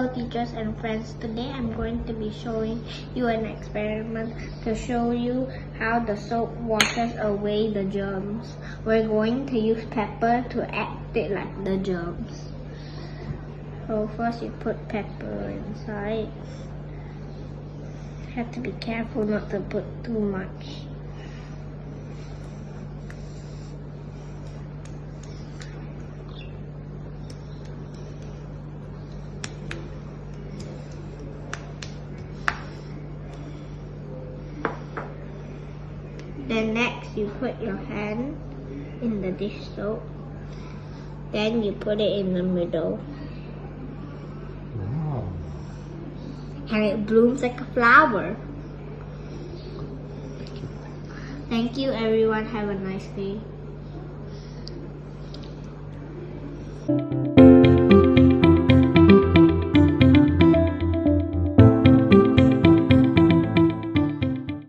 Hello teachers and friends, today I'm going to be showing you an experiment to show you how the soap washes away the germs. We're going to use pepper to act it like the germs. So first you put pepper inside. Have to be careful not to put too much. Then next you put your hand in the dish soap. Then you put it in the middle. Wow. And it blooms like a flower. Thank you everyone. Have a nice day.